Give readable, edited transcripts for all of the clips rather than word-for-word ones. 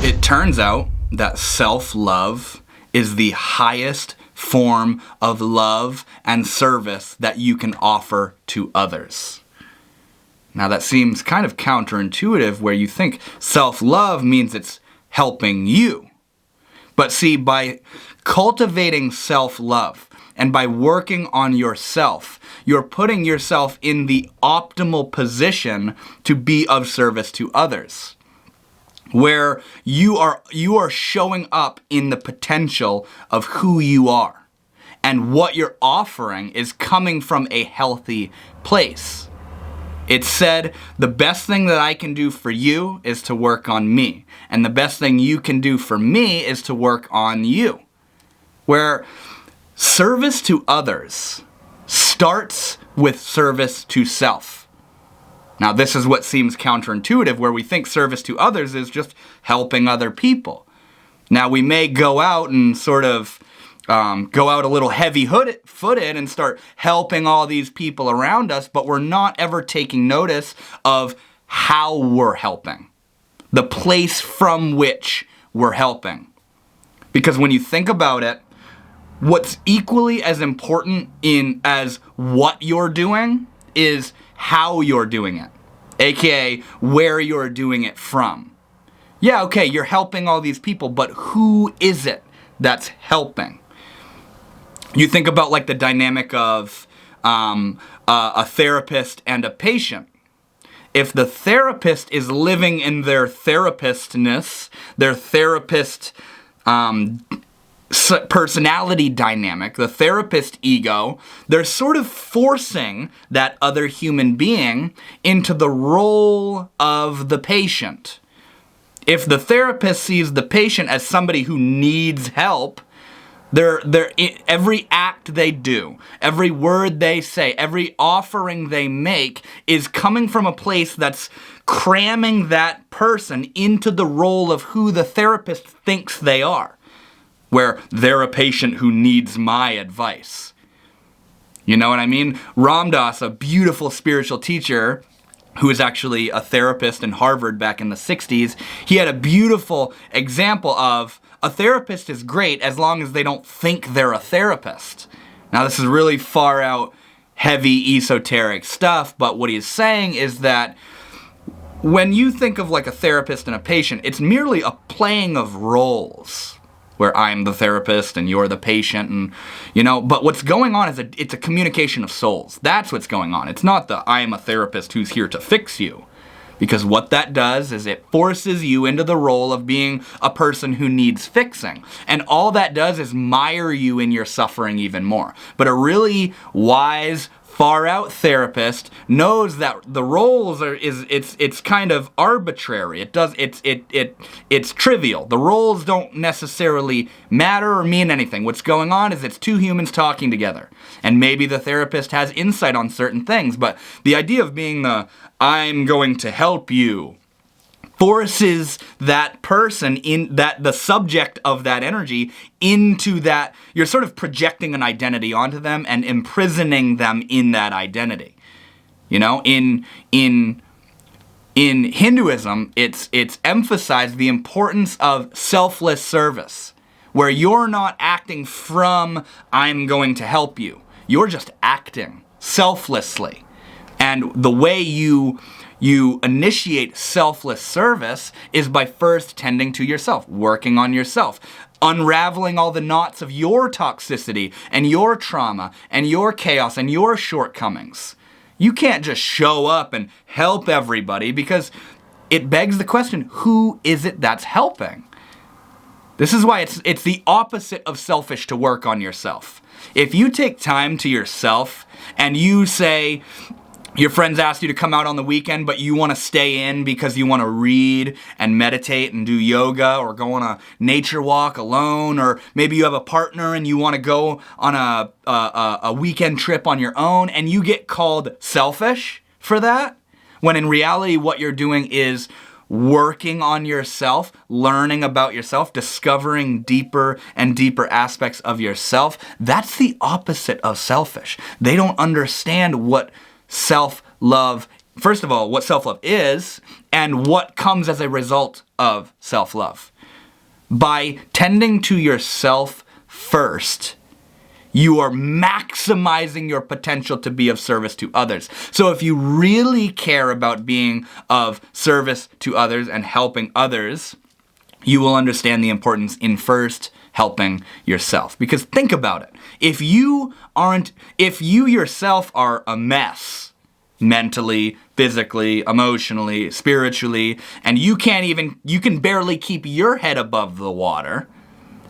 It turns out that self-love is the highest form of love and service that you can offer to others. Now that seems kind of counterintuitive, where you think self-love means it's helping you. But see, by cultivating self-love and by working on yourself, you're putting yourself in the optimal position to be of service to others, where you are showing up in the potential of who you are. And what you're offering is coming from a healthy place. It said, the best thing that I can do for you is to work on me. And the best thing you can do for me is to work on you. Where service to others starts with service to self. Now, this is what seems counterintuitive, where we think service to others is just helping other people. Now, we may go out and sort of go out a little heavy-footed and start helping all these people around us, but we're not ever taking notice of how we're helping, the place from which we're helping. Because when you think about it, what's equally as important as what you're doing is how you're doing it, aka where you're doing it from. Yeah, okay, you're helping all these people, but who is it that's helping? You think about like the dynamic of a therapist and a patient. If the therapist is living in their therapistness, their therapist personality dynamic, the therapist ego, they're sort of forcing that other human being into the role of the patient. If the therapist sees the patient as somebody who needs help, every act they do, every word they say, every offering they make is coming from a place that's cramming that person into the role of who the therapist thinks they are, where they're a patient who needs my advice. You know what I mean? Ram Dass, a beautiful spiritual teacher who was actually a therapist in Harvard back in the 60s, he had a beautiful example of a therapist is great as long as they don't think they're a therapist. Now, this is really far out, heavy, esoteric stuff, but what he's saying is that when you think of like a therapist and a patient, it's merely a playing of roles, where I'm the therapist and you're the patient, and but what's going on is it's a communication of souls. That's what's going on. It's not the I am a therapist who's here to fix you. Because what that does is it forces you into the role of being a person who needs fixing. And all that does is mire you in your suffering even more. But a really wise, far-out therapist knows that the roles it's kind of arbitrary. It's trivial. The roles don't necessarily matter or mean anything. What's going on is it's two humans talking together. And maybe the therapist has insight on certain things, but the idea of being the I'm going to help you forces that person, in that the subject of that energy, into that. You're sort of projecting an identity onto them and imprisoning them in that identity. In Hinduism, it's emphasized the importance of selfless service, where you're not acting from I'm going to help you. You're just acting selflessly. And the way you initiate selfless service is by first tending to yourself, working on yourself, unraveling all the knots of your toxicity and your trauma and your chaos and your shortcomings. You can't just show up and help everybody, because it begs the question, who is it that's helping? This is why it's the opposite of selfish to work on yourself. If you take time to yourself and you say, your friends asked you to come out on the weekend, but you want to stay in because you want to read and meditate and do yoga or go on a nature walk alone, or maybe you have a partner and you want to go on a weekend trip on your own, and you get called selfish for that, when in reality what you're doing is working on yourself, learning about yourself, discovering deeper and deeper aspects of yourself. That's the opposite of selfish. They don't understand what self-love, first of all, what self-love is and what comes as a result of self-love. By tending to yourself first, you are maximizing your potential to be of service to others. So if you really care about being of service to others and helping others, you will understand the importance in first helping yourself. Because think about it. If you yourself are a mess, mentally, physically, emotionally, spiritually, and you can barely keep your head above the water,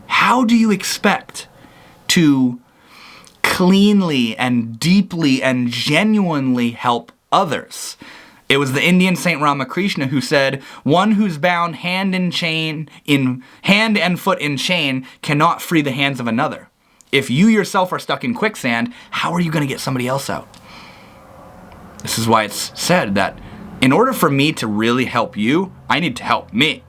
how do you expect to cleanly and deeply and genuinely help others? It was the Indian Saint Ramakrishna who said, "One who's bound hand and foot in chain cannot free the hands of another." If you yourself are stuck in quicksand, how are you going to get somebody else out? This is why it's said that in order for me to really help you, I need to help me.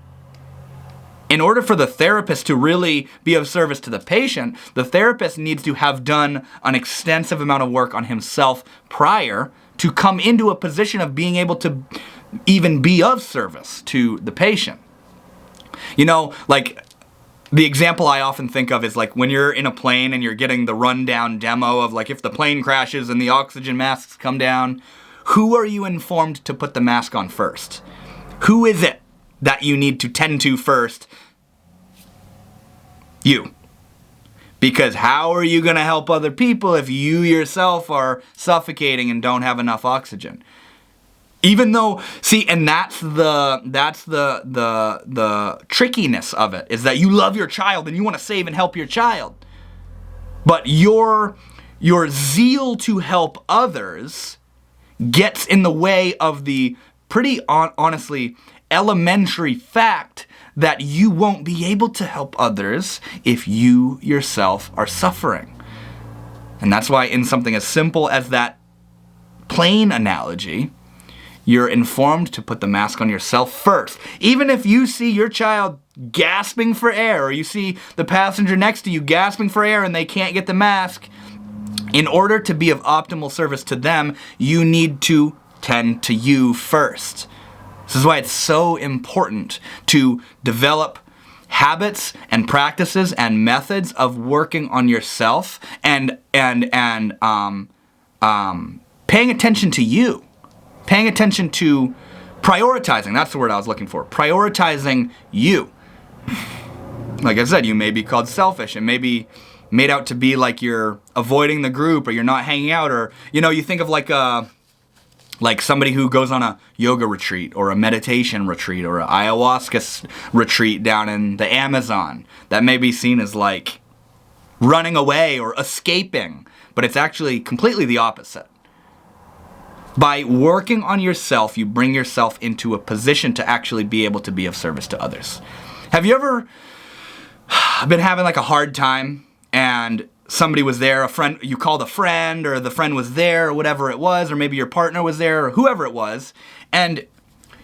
In order for the therapist to really be of service to the patient, the therapist needs to have done an extensive amount of work on himself prior to come into a position of being able to even be of service to the patient. You know, like the example I often think of is like when you're in a plane and you're getting the rundown demo of like if the plane crashes and the oxygen masks come down, who are you informed to put the mask on first? Who is it that you need to tend to first? You. Because how are you going to help other people if you yourself are suffocating and don't have enough oxygen? Even though, see, and that's the trickiness of it, is that you love your child and you want to save and help your child. But your zeal to help others gets in the way of the pretty honestly elementary fact that you won't be able to help others if you yourself are suffering. And that's why in something as simple as that plane analogy, you're informed to put the mask on yourself first. Even if you see your child gasping for air, or you see the passenger next to you gasping for air and they can't get the mask, in order to be of optimal service to them, you need to tend to you first. This is why it's so important to develop habits and practices and methods of working on yourself and paying attention to you. Paying attention to prioritizing. That's the word I was looking for. Prioritizing you. Like I said, you may be called selfish and maybe made out to be like you're avoiding the group or you're not hanging out, or you think of like somebody who goes on a yoga retreat or a meditation retreat or an ayahuasca retreat down in the Amazon. That may be seen as like running away or escaping, but it's actually completely the opposite. By working on yourself, you bring yourself into a position to actually be able to be of service to others. Have you ever been having like a hard time and somebody was there, a friend, you called a friend, or the friend was there, or whatever it was, or maybe your partner was there, or whoever it was, and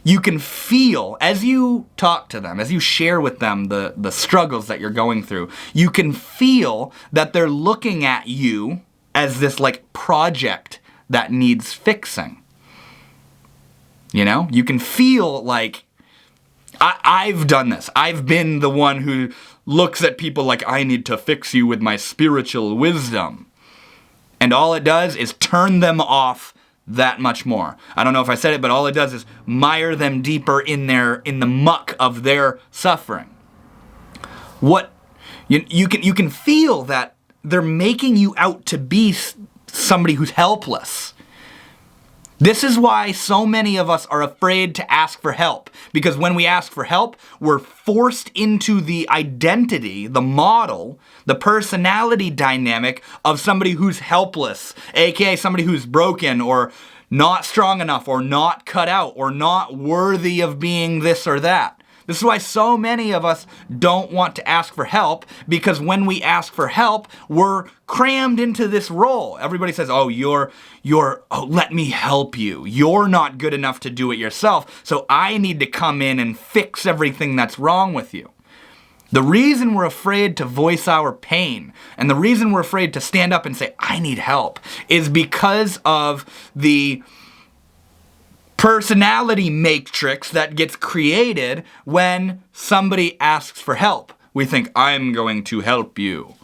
you can feel, as you talk to them, as you share with them the struggles that you're going through, you can feel that they're looking at you as this like project that needs fixing. You can feel like, I've done this. I've been the one who looks at people like, I need to fix you with my spiritual wisdom. And all it does is turn them off that much more. I don't know if I said it, but all it does is mire them deeper in the muck of their suffering. What you can feel that they're making you out to be somebody who's helpless. This is why so many of us are afraid to ask for help. Because when we ask for help, we're forced into the identity, the model, the personality dynamic of somebody who's helpless, aka somebody who's broken or not strong enough or not cut out or not worthy of being this or that. This is why so many of us don't want to ask for help, because when we ask for help, we're crammed into this role. Everybody says, oh, let me help you. You're not good enough to do it yourself, so I need to come in and fix everything that's wrong with you. The reason we're afraid to voice our pain, and the reason we're afraid to stand up and say, I need help, is because of the personality matrix that gets created when somebody asks for help. we think, I'm going to help you.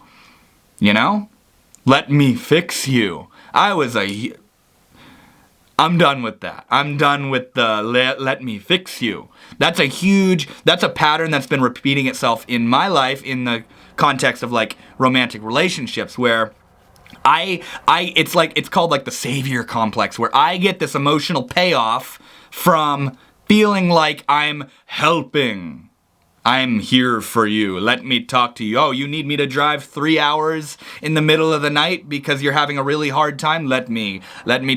You know? Let me fix you. I'm done with that. I'm done with the let me fix you. That's a pattern that's been repeating itself in my life in the context of like romantic relationships where it's called like the savior complex, where I get this emotional payoff from feeling like I'm helping. I'm here for you. Let me talk to you. Oh, you need me to drive 3 hours in the middle of the night because you're having a really hard time? Let me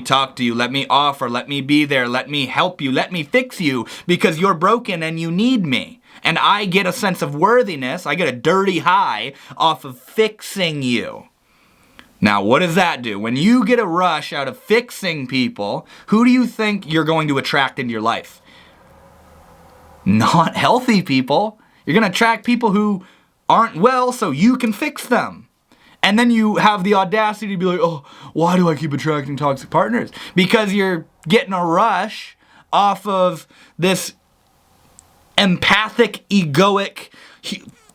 talk to you. Let me offer. Let me be there. Let me help you. Let me fix you because you're broken and you need me. And I get a sense of worthiness. I get a dirty high off of fixing you. Now, what does that do? When you get a rush out of fixing people, who do you think you're going to attract into your life? Not healthy people. You're going to attract people who aren't well so you can fix them. And then you have the audacity to be like, oh, why do I keep attracting toxic partners? Because you're getting a rush off of this empathic, egoic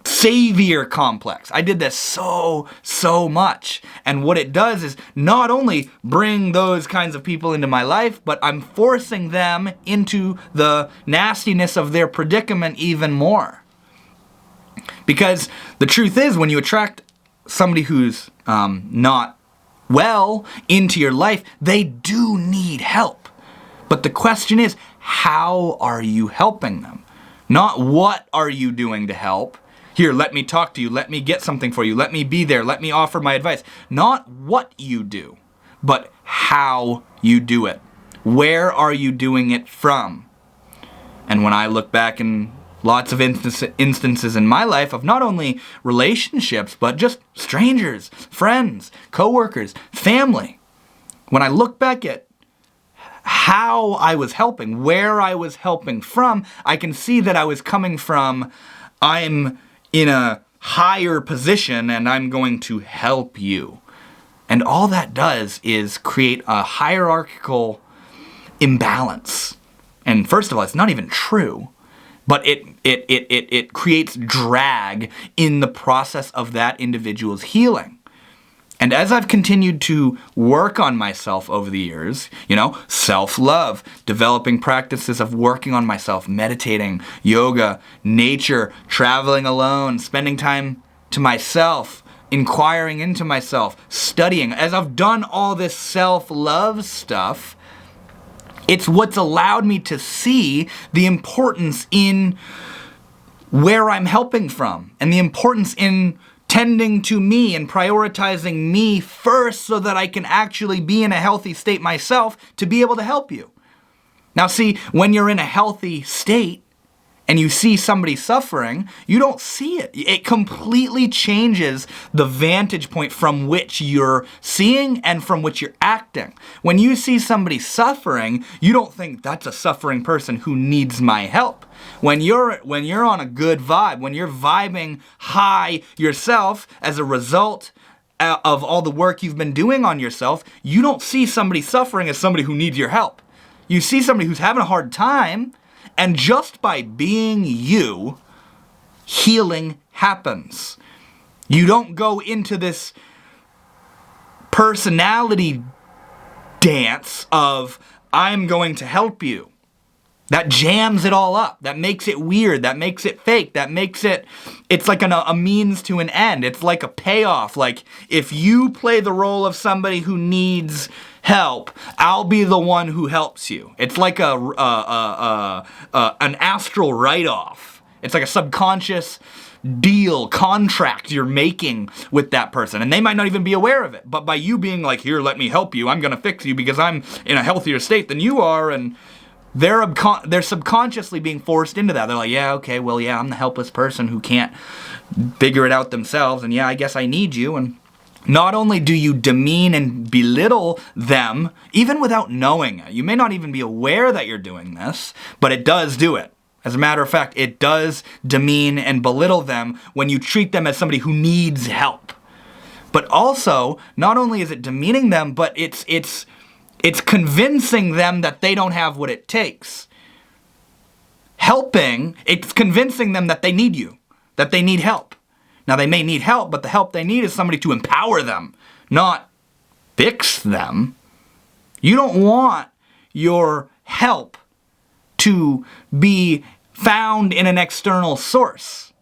savior complex. I did this so much. And what it does is not only bring those kinds of people into my life, but I'm forcing them into the nastiness of their predicament even more. Because the truth is, when you attract somebody who's not well into your life, they do need help. But the question is, how are you helping them? Not what are you doing to help. Here, let me talk to you. Let me get something for you. Let me be there. Let me offer my advice. Not what you do, but how you do it. Where are you doing it from? And when I look back in lots of instances in my life of not only relationships, but just strangers, friends, coworkers, family, when I look back at how I was helping, where I was helping from, I can see that I was coming from, I'm in a higher position and I'm going to help you. And all that does is create a hierarchical imbalance. And first of all, it's not even true, but it creates drag in the process of that individual's healing. And as I've continued to work on myself over the years, self-love, developing practices of working on myself, meditating, yoga, nature, traveling alone, spending time to myself, inquiring into myself, studying. As I've done all this self-love stuff, it's what's allowed me to see the importance in where I'm helping from and the importance in tending to me and prioritizing me first so that I can actually be in a healthy state myself to be able to help you. Now see, when you're in a healthy state and you see somebody suffering, you don't see it. It completely changes the vantage point from which you're seeing and from which you're acting. When you see somebody suffering, you don't think that's a suffering person who needs my help. When you're on a good vibe, when you're vibing high yourself as a result of all the work you've been doing on yourself, you don't see somebody suffering as somebody who needs your help. You see somebody who's having a hard time, and just by being you, healing happens. You don't go into this personality dance of, I'm going to help you. That jams it all up. That makes it weird. That makes it fake. It's like a means to an end. It's like a payoff. Like, if you play the role of somebody who needs help, I'll be the one who helps you. It's like an astral write-off. It's like a subconscious contract you're making with that person. And they might not even be aware of it. But by you being like, here, let me help you. I'm going to fix you because I'm in a healthier state than you are. And they're subconsciously being forced into that. They're like, yeah, okay, well, yeah, I'm the helpless person who can't figure it out themselves. And yeah, I guess I need you. And not only do you demean and belittle them, even without knowing it. You may not even be aware that you're doing this, but it does do it. As a matter of fact, it does demean and belittle them when you treat them as somebody who needs help. But also, not only is it demeaning them, but it's convincing them that they don't have what it takes. Helping, it's convincing them that they need you. that they need help. Now, they may need help, but the help they need is somebody to empower them, not fix them. You don't want your help to be found in an external source,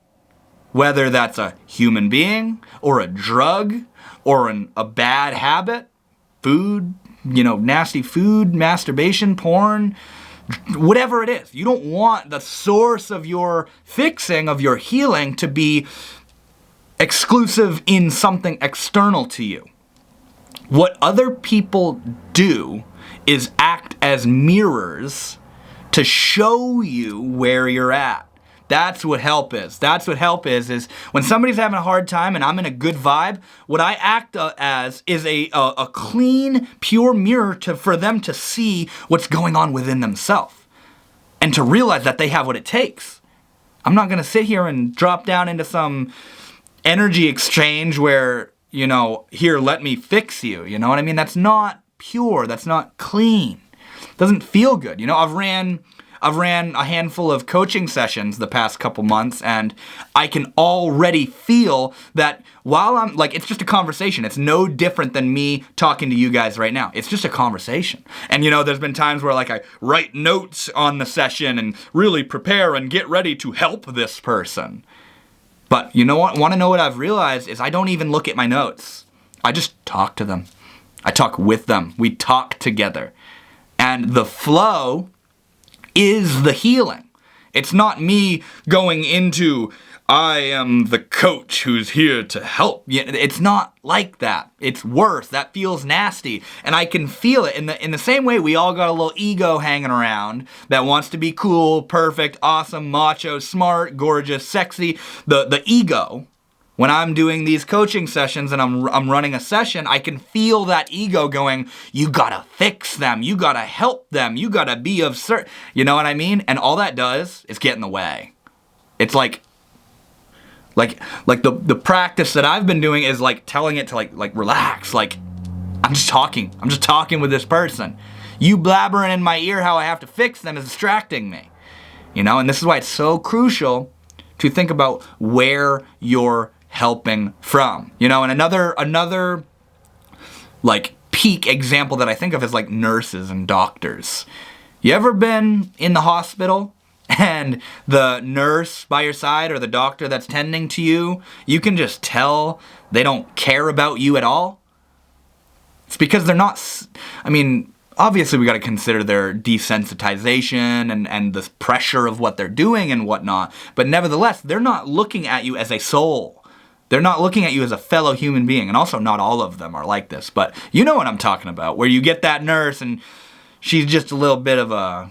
whether that's a human being or a drug or a bad habit, food, nasty food, masturbation, porn, whatever it is. You don't want the source of your fixing, of your healing, to be exclusive in something external to you. What other people do is act as mirrors to show you where you're at. That's what help is. That's what help is when somebody's having a hard time and I'm in a good vibe, what I act as is a clean, pure mirror for them to see what's going on within themselves and to realize that they have what it takes. I'm not going to sit here and drop down into some energy exchange where, here, let me fix you. You know what I mean? That's not pure. That's not clean. It doesn't feel good. I've ran a handful of coaching sessions the past couple months, and I can already feel that while I'm it's just a conversation. It's no different than me talking to you guys right now. It's just a conversation. And there's been times where I write notes on the session and really prepare and get ready to help this person. But you know what? Want to know what I've realized is I don't even look at my notes. I just talk to them. I talk with them. We talk together. And the flow is the healing. It's not me going into, I am the coach who's here to help. It's not like that. It's worse. That feels nasty. And I can feel it. In the same way we all got a little ego hanging around that wants to be cool, perfect, awesome, macho, smart, gorgeous, sexy. The ego. When I'm doing these coaching sessions and I'm running a session, I can feel that ego going, you gotta fix them, you gotta help them, you gotta be of certain, you know what I mean? And all that does is get in the way. It's like the practice that I've been doing is telling it to relax, I'm just talking with this person. You blabbering in my ear how I have to fix them is distracting me. And this is why it's so crucial to think about where you're helping from. And another peak example that I think of is nurses and doctors. You ever been in the hospital and the nurse by your side or the doctor that's tending to you, you can just tell they don't care about you at all? It's because they're not, obviously we got to consider their desensitization and the pressure of what they're doing and whatnot, but nevertheless, they're not looking at you as a soul. They're not looking at you as a fellow human being, and also not all of them are like this, but you know what I'm talking about, where you get that nurse and she's just a little bit of a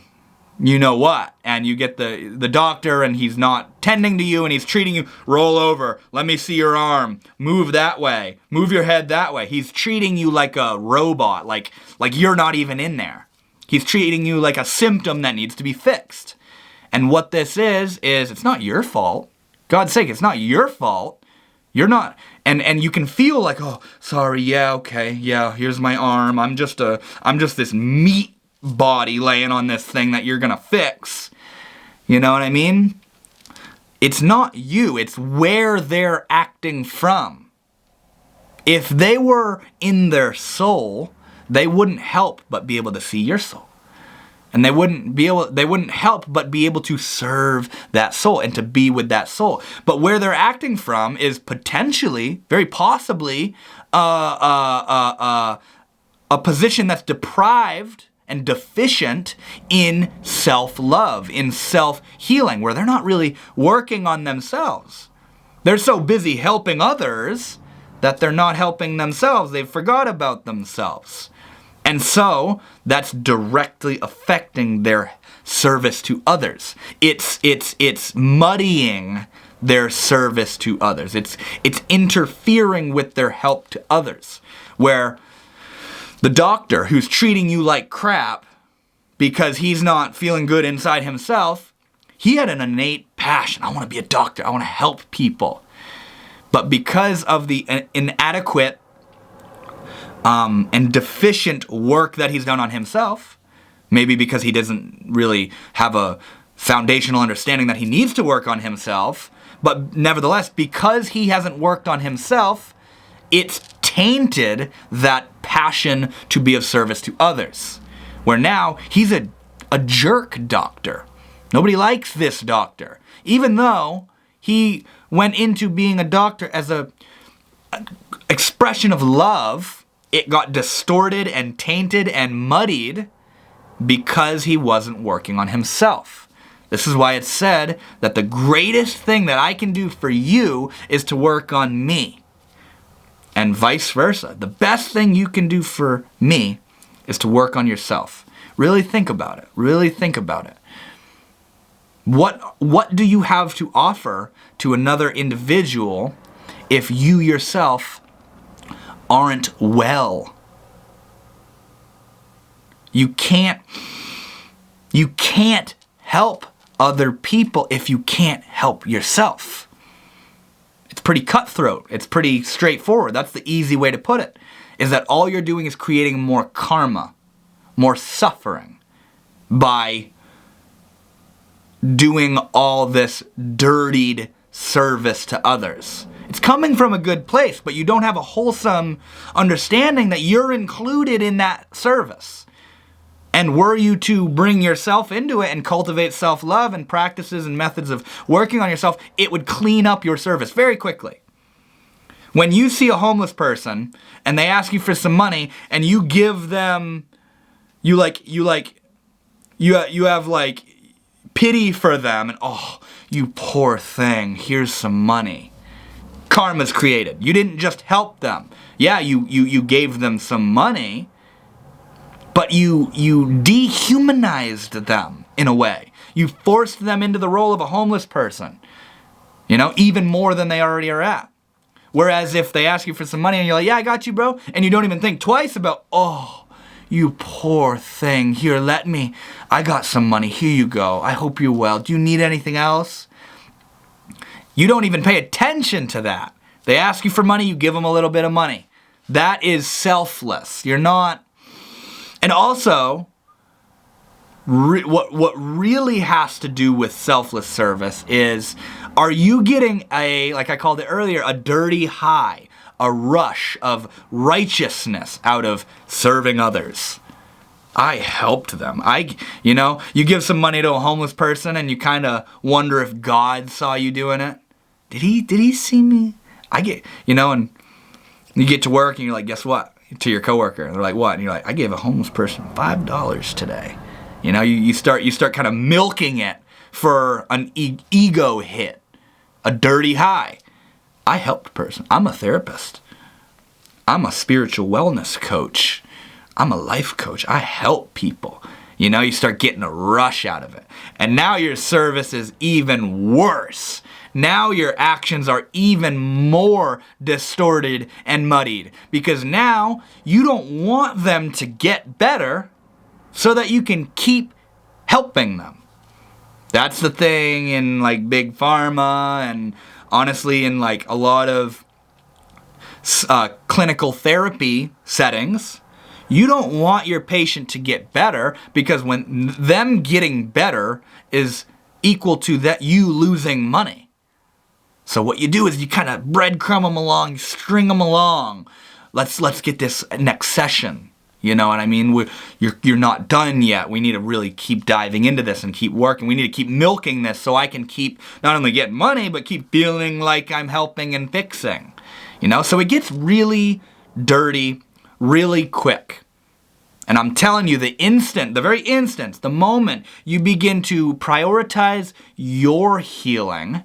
you-know-what, and you get the doctor and he's not tending to you and he's treating you, roll over, let me see your arm, move that way, move your head that way. He's treating you like a robot, like you're not even in there. He's treating you like a symptom that needs to be fixed. And what this is it's not your fault. God's sake, it's not your fault. You're not, and you can feel oh, sorry, yeah, okay, yeah, here's my arm. I'm just this meat body laying on this thing that you're gonna fix. You know what I mean? It's not you, it's where they're acting from. If they were in their soul, they wouldn't help but be able to see your soul. And they wouldn't help but be able to serve that soul and to be with that soul. But where they're acting from is potentially, very possibly, a position that's deprived and deficient in self-love, in self-healing, where they're not really working on themselves. They're so busy helping others that they're not helping themselves. They've forgot about themselves. And so that's directly affecting their service to others. It's muddying their service to others. It's interfering with their help to others. Where the doctor who's treating you like crap because he's not feeling good inside himself, he had an innate passion. I want to be a doctor. I want to help people. But because of the inadequate and deficient work that he's done on himself, maybe because he doesn't really have a foundational understanding that he needs to work on himself, But nevertheless, because he hasn't worked on himself, it's tainted that passion to be of service to others. Where now he's a jerk doctor. Nobody likes this doctor. Even though he went into being a doctor as a expression of love, it got distorted and tainted and muddied because he wasn't working on himself. This is why it's said that the greatest thing that I can do for you is to work on me. And vice versa. The best thing you can do for me is to work on yourself. Really think about it. Really think about it. What do you have to offer to another individual if you yourself aren't well? You can't help other people if you can't help yourself. It's pretty cutthroat. It's pretty straightforward. That's the easy way to put it, is that all you're doing is creating more karma, more suffering by doing all this dirtied service to others. It's coming from a good place, but you don't have a wholesome understanding that you're included in that service. And were you to bring yourself into it and cultivate self-love and practices and methods of working on yourself, it would clean up your service very quickly. When you see a homeless person and they ask you for some money and you give them, you have like pity for them and, oh, you poor thing, here's some money. Karma's created. You didn't just help them. Yeah, you gave them some money, but you dehumanized them in a way. You forced them into the role of a homeless person, even more than they already are at. Whereas if they ask you for some money and you're like, yeah, I got you, bro, and you don't even think twice about, oh, you poor thing, here, I got some money, here you go, I hope you're well, do you need anything else? You don't even pay attention to that. They ask you for money, you give them a little bit of money. That is selfless. You're not. And also, what really has to do with selfless service is, are you getting like I called it earlier, a dirty high, a rush of righteousness out of serving others? I helped them. You give some money to a homeless person and you kind of wonder if God saw you doing it. Did he see me? And you get to work and you're like, guess what? To your coworker, and they're like, what? And you're like, I gave a homeless person $5 today. You start kind of milking it for an ego hit, a dirty high. I helped a person. I'm a therapist. I'm a spiritual wellness coach. I'm a life coach. I help people. You start getting a rush out of it. And now your service is even worse. Now your actions are even more distorted and muddied, because now you don't want them to get better so that you can keep helping them. That's the thing in like big pharma and honestly in like a lot of clinical therapy settings. You don't want your patient to get better, because when them getting better is equal to that you losing money. So what you do is you kind of breadcrumb them along, you string them along. Let's get this next session. You know what I mean? You're not done yet. We need to really keep diving into this and keep working. We need to keep milking this so I can keep not only getting money, but keep feeling like I'm helping and fixing. So it gets really dirty really quick. And I'm telling you, the very instant, the moment you begin to prioritize your healing,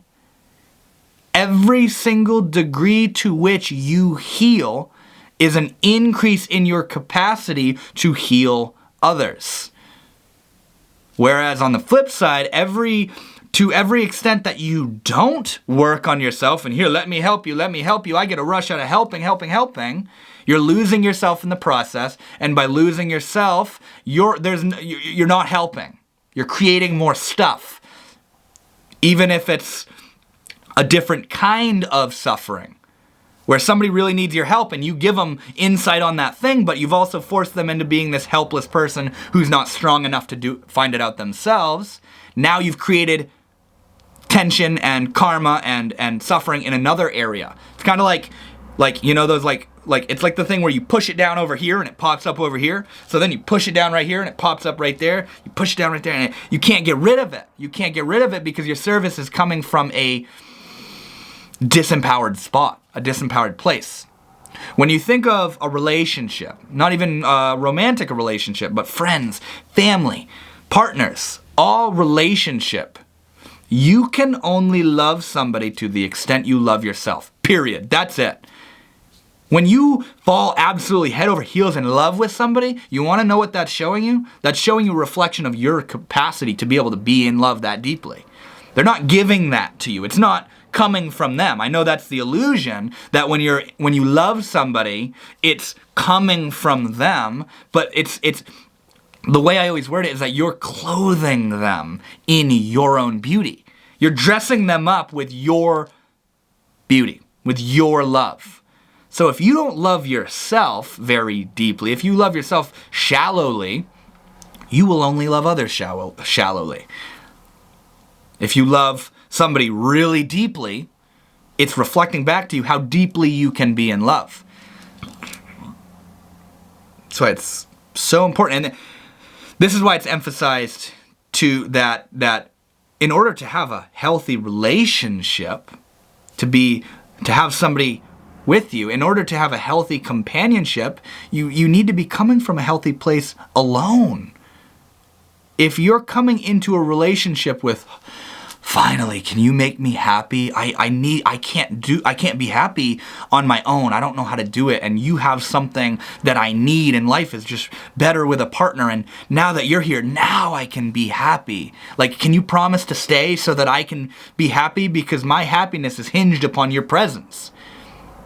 every single degree to which you heal is an increase in your capacity to heal others. Whereas on the flip side, to every extent that you don't work on yourself, and here, let me help you, I get a rush out of helping, you're losing yourself in the process, and by losing yourself, you're not helping. You're creating more stuff. Even if it's a different kind of suffering, where somebody really needs your help and you give them insight on that thing, but you've also forced them into being this helpless person who's not strong enough to find it out themselves. Now you've created tension and karma and suffering in another area. It's kind of like those it's like the thing where you push it down over here and it pops up over here. So then you push it down right here and it pops up right there. You push it down right there and you can't get rid of it. You can't get rid of it because your service is coming from a disempowered spot, a disempowered place. When you think of a relationship, not even a romantic relationship, but friends, family, partners, all relationship, you can only love somebody to the extent you love yourself. Period. That's it. When you fall absolutely head over heels in love with somebody, you want to know what that's showing you? That's showing you a reflection of your capacity to be able to be in love that deeply. They're not giving that to you. It's not coming from them. I know that's the illusion that when you love somebody, it's coming from them, but it's the way I always word it is that you're clothing them in your own beauty. You're dressing them up with your beauty, with your love. So if you don't love yourself very deeply, if you love yourself shallowly, you will only love others shallowly. If you love somebody really deeply, it's reflecting back to you how deeply you can be in love. That's why it's so important. And this is why it's emphasized to that in order to have a healthy relationship, to have somebody with you, in order to have a healthy companionship, you need to be coming from a healthy place alone. If you're coming into a relationship with, finally, can you make me happy? I can't be happy on my own. I don't know how to do it. And you have something that I need, and life is just better with a partner. And now that you're here, now I can be happy. Like, can you promise to stay so that I can be happy? Because my happiness is hinged upon your presence.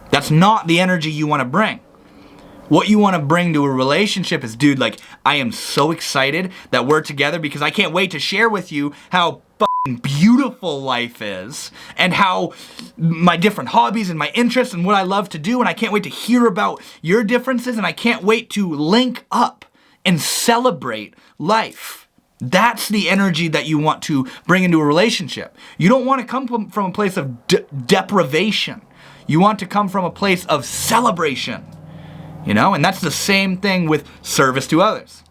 That's not the energy you want to bring. What you want to bring to a relationship is, dude, like, I am so excited that we're together because I can't wait to share with you how beautiful life is and how my different hobbies and my interests and what I love to do, and I can't wait to hear about your differences, and I can't wait to link up and celebrate life. That's the energy that you want to bring into a relationship. You don't want to come from a place of deprivation. You want to come from a place of celebration, and that's the same thing with service to others.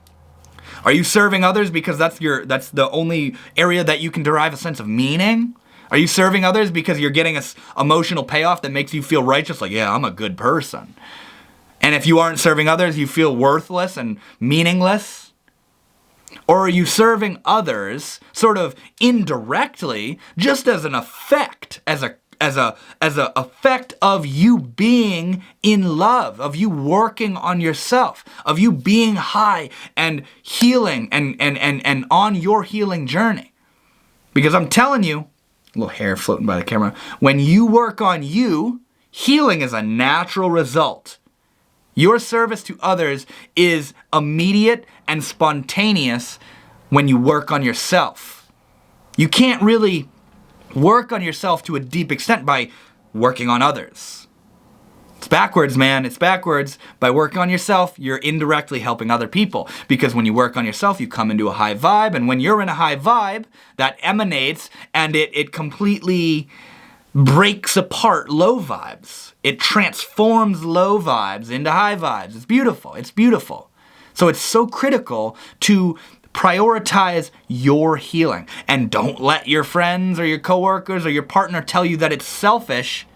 Are you serving others because that's the only area that you can derive a sense of meaning? Are you serving others because you're getting an emotional payoff that makes you feel righteous, like, yeah, I'm a good person? And if you aren't serving others, you feel worthless and meaningless? Or are you serving others sort of indirectly, just as an effect, as a effect of you being in love, of you working on yourself, of you being high and healing and on your healing journey? Because I'm telling you, a little hair floating by the camera, when you work on you, healing is a natural result. Your service to others is immediate and spontaneous when you work on yourself. You can't really work on yourself to a deep extent by working on others. It's backwards, man. It's backwards. By working on yourself, you're indirectly helping other people. Because when you work on yourself, you come into a high vibe. And when you're in a high vibe, that emanates and it completely breaks apart low vibes. It transforms low vibes into high vibes. It's beautiful. It's beautiful. So it's so critical to prioritize your healing. And don't let your friends or your coworkers or your partner tell you that it's selfish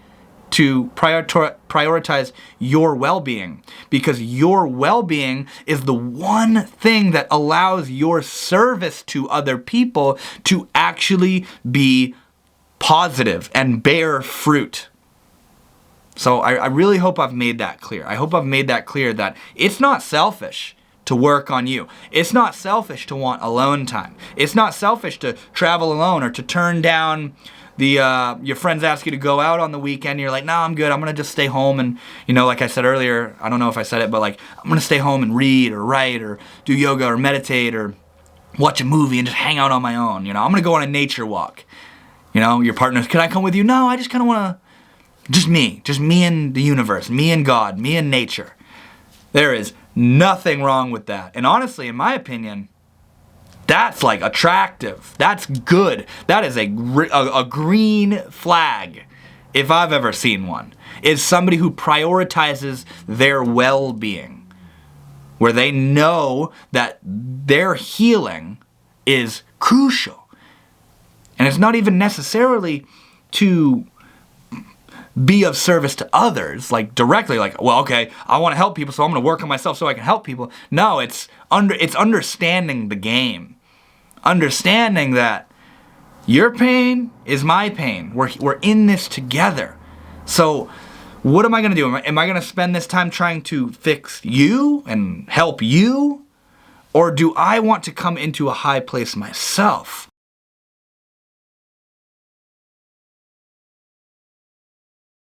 to prioritize your well-being. Because your well-being is the one thing that allows your service to other people to actually be positive and bear fruit. So I really hope I've made that clear. I hope I've made that clear that it's not selfish to work on you. It's not selfish to want alone time. It's not selfish to travel alone or to turn down your friends ask you to go out on the weekend. And you're like, no, I'm good. I'm going to just stay home. And, like I said earlier, I don't know if I said it, but like, I'm going to stay home and read or write or do yoga or meditate or watch a movie and just hang out on my own. I'm going to go on a nature walk. Your partner's, can I come with you? No, I just kind of want to, just me and the universe, me and God, me and nature. There is nothing wrong with that. And honestly, in my opinion, That's like attractive. That's good. That is a green flag, if I've ever seen one. Is somebody who prioritizes their well-being, where they know that their healing is crucial. And it's not even necessarily to be of service to others, like directly, like, well, okay, I want to help people, so I'm going to work on myself so I can help people. No, it's understanding the game. Understanding that your pain is my pain. We're in this together. So what am I going to do? Am I going to spend this time trying to fix you and help you? Or do I want to come into a high place myself